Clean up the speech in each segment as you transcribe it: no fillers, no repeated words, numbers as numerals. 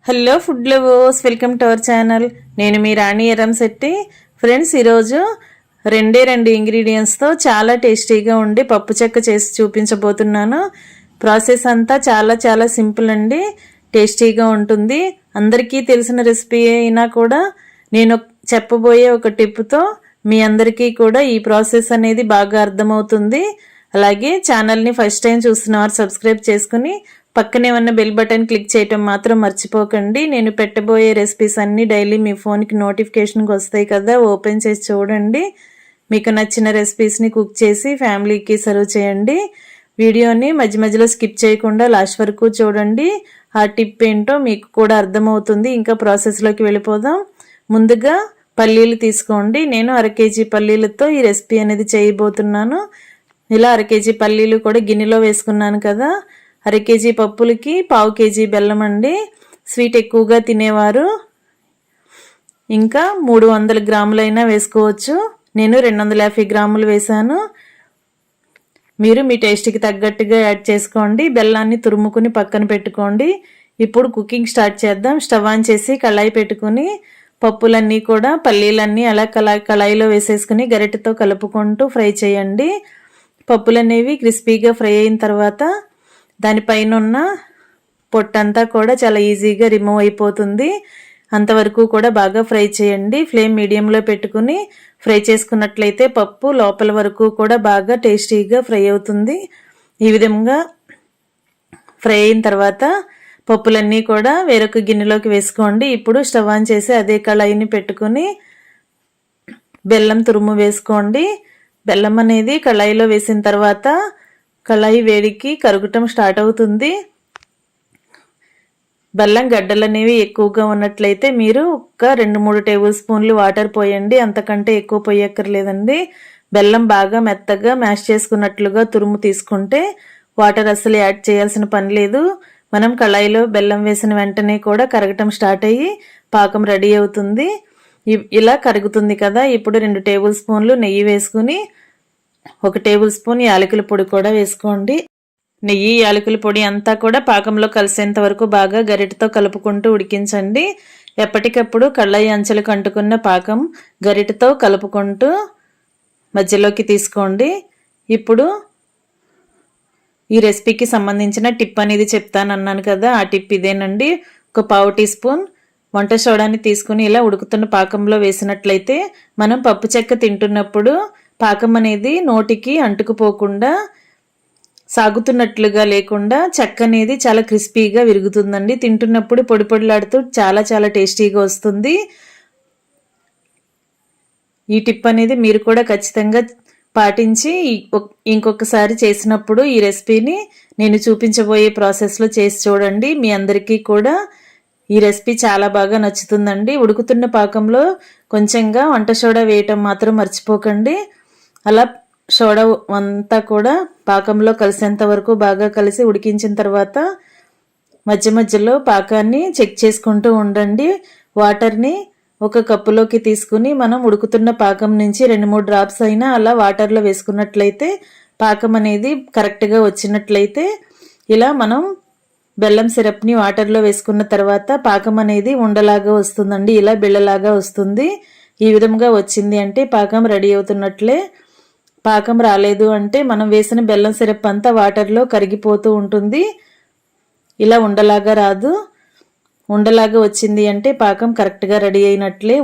Hello food lovers, welcome to our channel. నేను మీ రాణి Eramsetti. Friends, ఈరోజు రెండు ఇంగ్రీడియంట్స్తో చాలా టేస్టీగా ఉండి పప్పు చెక్క చేసి చూపించబోతున్నాను. ప్రాసెస్ అంతా చాలా చాలా సింపుల్ అండి, టేస్టీగా ఉంటుంది. అందరికీ తెలిసిన రెసిపీ అయినా కూడా నేను చెప్పబోయే ఒక టిప్తో మీ అందరికీ కూడా ఈ ప్రాసెస్ అనేది బాగా అర్థమవుతుంది. అలాగే ఛానల్ని ఫస్ట్ టైం చూస్తున్న వారు సబ్స్క్రైబ్ చేసుకుని పక్కనే ఉన్న బెల్ బటన్ క్లిక్ చేయటం మాత్రం మర్చిపోకండి. నేను పెట్టబోయే రెసిపీస్ అన్నీ డైలీ మీ ఫోన్కి నోటిఫికేషన్కి వస్తాయి కదా, ఓపెన్ చేసి చూడండి. మీకు నచ్చిన రెసిపీస్ని కుక్ చేసి ఫ్యామిలీకి సర్వ్ చేయండి. వీడియోని మధ్య మధ్యలో స్కిప్ చేయకుండా లాస్ట్ వరకు చూడండి. ఆ టిప్ ఏంటో మీకు కూడా అర్థమవుతుంది. ఇంకా ప్రాసెస్లోకి వెళ్ళిపోదాం. ముందుగా పల్లీలు తీసుకోండి. నేను 1/2 kg పల్లీలతో ఈ రెసిపీ అనేది చేయబోతున్నాను. ఇలా 1/2 kg పల్లీలు కూడా గిన్నెలో వేసుకున్నాను కదా. 1/2 kg పప్పులకి 1/2 kg బెల్లం అండి. స్వీట్ ఎక్కువగా తినేవారు ఇంకా 300 గ్రాములైనా వేసుకోవచ్చు. నేను 250 గ్రాములు వేసాను. మీరు మీ టేస్ట్కి తగ్గట్టుగా యాడ్ చేసుకోండి. బెల్లాన్ని తురుముకుని పక్కన పెట్టుకోండి. ఇప్పుడు కుకింగ్ స్టార్ట్ చేద్దాం. స్టవ్ ఆన్ చేసి కళాయి పెట్టుకుని పప్పులన్నీ కూడా పల్లీలన్నీ అలా కళాయిలో వేసేసుకుని గరిటెతో కలుపుకుంటూ ఫ్రై చేయండి. పప్పులనేవి క్రిస్పీగా ఫ్రై అయిన తర్వాత దానిపైన ఉన్న పొట్టంతా కూడా చాలా ఈజీగా రిమూవ్ అయిపోతుంది. అంతవరకు కూడా బాగా ఫ్రై చేయండి. ఫ్లేమ్ మీడియంలో పెట్టుకుని ఫ్రై చేసుకున్నట్లయితే పప్పు లోపల వరకు కూడా బాగా టేస్టీగా ఫ్రై అవుతుంది. ఈ విధంగా ఫ్రై అయిన తర్వాత పప్పులన్నీ కూడా వేరొక గిన్నెలోకి వేసుకోండి. ఇప్పుడు స్టవ్ ఆన్ చేసి అదే కళాయిని పెట్టుకుని బెల్లం తురుము వేసుకోండి. బెల్లం అనేది కళాయిలో వేసిన తర్వాత కళాయి వేడికి కరగటం స్టార్ట్ అవుతుంది. బెల్లం గడ్డలు అనేవి ఎక్కువగా ఉన్నట్లయితే మీరు ఒక 2-3 టేబుల్ స్పూన్లు వాటర్ పోయండి. అంతకంటే ఎక్కువ పోయక్కర్లేదండి. బెల్లం బాగా మెత్తగా మ్యాష్ చేసుకున్నట్లుగా తురుము తీసుకుంటే వాటర్ అసలు యాడ్ చేయాల్సిన పని లేదు. మనం కళాయిలో బెల్లం వేసిన వెంటనే కూడా కరగటం స్టార్ట్ అయ్యి పాకం రెడీ అవుతుంది. ఇలా కరుగుతుంది కదా. ఇప్పుడు 2 టేబుల్ స్పూన్లు నెయ్యి వేసుకుని 1 టేబుల్ స్పూన్ యాలకుల పొడి కూడా వేసుకోండి. నెయ్యి యాలకుల పొడి అంతా కూడా పాకంలో కలిసేంత వరకు బాగా గరిటెతో కలుపుకుంటూ ఉడికించండి. ఎప్పటికప్పుడు కళ్ళాయి అంచెలకు అంటుకున్న పాకం గరిటెతో కలుపుకుంటూ మధ్యలోకి తీసుకోండి. ఇప్పుడు ఈ రెసిపీకి సంబంధించిన టిప్ అనేది చెప్తానన్నాను కదా, ఆ టిప్ ఇదేనండి. 1 పావు టీ స్పూన్ వంట సోడాని తీసుకుని ఇలా ఉడుకుతున్న పాకంలో వేసినట్లయితే మనం పప్పు చెక్క తింటున్నప్పుడు పాకం అనేది నోటికి అంటుకుపోకుండా సాగుతున్నట్లుగా లేకుండా చెక్క అనేది చాలా క్రిస్పీగా విరుగుతుందండి. తింటున్నప్పుడు పొడి పొడిలాడుతూ చాలా చాలా టేస్టీగా వస్తుంది. ఈ టిప్ అనేది మీరు కూడా ఖచ్చితంగా పాటించి ఇంకొకసారి చేసినప్పుడు ఈ రెసిపీని నేను చూపించబోయే ప్రాసెస్లో చేసి చూడండి. మీ అందరికీ కూడా ఈ రెసిపీ చాలా బాగా నచ్చుతుందండి. ఉడుకుతున్న పాకంలో కొంచెంగా వంట సోడా వేయటం మాత్రం మర్చిపోకండి. అలా సోడా అంతా కూడా పాకంలో కలిసేంత వరకు బాగా కలిసి ఉడికించిన తర్వాత మధ్య మధ్యలో పాకాన్ని చెక్ చేసుకుంటూ ఉండండి. వాటర్ని ఒక కప్పులోకి తీసుకుని మనం ఉడుకుతున్న పాకం నుంచి 2-3 డ్రాప్స్ అయినా అలా వాటర్లో వేసుకున్నట్లయితే పాకం అనేది కరెక్ట్గా వచ్చినట్లయితే ఇలా మనం బెల్లం సిరప్ని వాటర్లో వేసుకున్న తర్వాత పాకం అనేది ఉండలాగా వస్తుందండి. ఇలా బిళ్ళలాగా వస్తుంది. ఈ విధంగా వచ్చింది అంటే పాకం రెడీ అవుతున్నట్లే. పాకం రాలేదు అంటే మనం వేసిన బెల్లం సిరప్ అంతా వాటర్లో కరిగిపోతూ ఉంటుంది. ఇలా ఉండలాగా రాదు. ఉండలాగా వచ్చింది అంటే పాకం కరెక్ట్గా రెడీ అయినట్లే.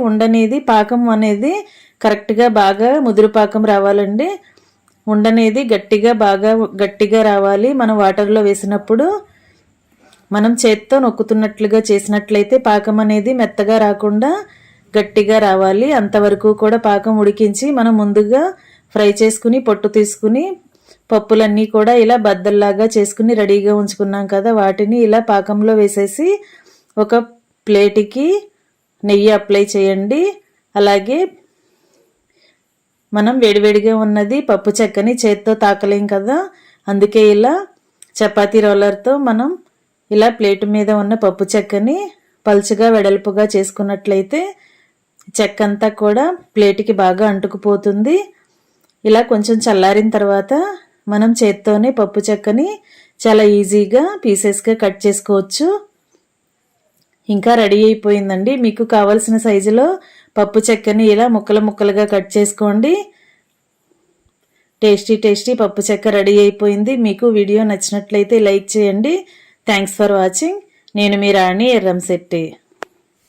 పాకం అనేది కరెక్ట్గా బాగా ముదురు పాకం రావాలండి. ఉండనేది బాగా గట్టిగా రావాలి. మనం వాటర్లో వేసినప్పుడు మనం చేత్తో నొక్కుతున్నట్లుగా చేసినట్లయితే పాకం అనేది మెత్తగా రాకుండా గట్టిగా రావాలి. అంతవరకు కూడా పాకం ఉడికించి మనం ముందుగా ఫ్రై చేసుకుని పొట్టు తీసుకుని పప్పులన్నీ కూడా ఇలా బద్దల్లాగా చేసుకుని రెడీగా ఉంచుకున్నాం కదా, వాటిని ఇలా పాకంలో వేసేసి ఒక ప్లేట్కి నెయ్యి అప్లై చేయండి. అలాగే మనం వేడివేడిగా ఉన్నది పప్పు చెక్కని చేత్తో తాకలేం కదా, అందుకే ఇలా చపాతీ రోలర్తో మనం ఇలా ప్లేట్ మీద ఉన్న పప్పు చెక్కని పలుచగా వెడల్పుగా చేసుకున్నట్లయితే చెక్క అంతా కూడా ప్లేట్కి బాగా అంటుకుపోతుంది. ఇలా కొంచెం చల్లారిన తర్వాత మనం చేత్తోనే పప్పు చెక్కని చాలా ఈజీగా పీసెస్గా కట్ చేసుకోవచ్చు. ఇంకా రెడీ అయిపోయిందండి. మీకు కావలసిన సైజులో పప్పు చెక్కని ఇలా ముక్కలు ముక్కలుగా కట్ చేసుకోండి. టేస్టీ పప్పు చెక్క రెడీ అయిపోయింది. మీకు వీడియో నచ్చినట్లయితే లైక్ చేయండి. Thanks for watching. నేను మీ రాణి ఎర్రంశెట్టి.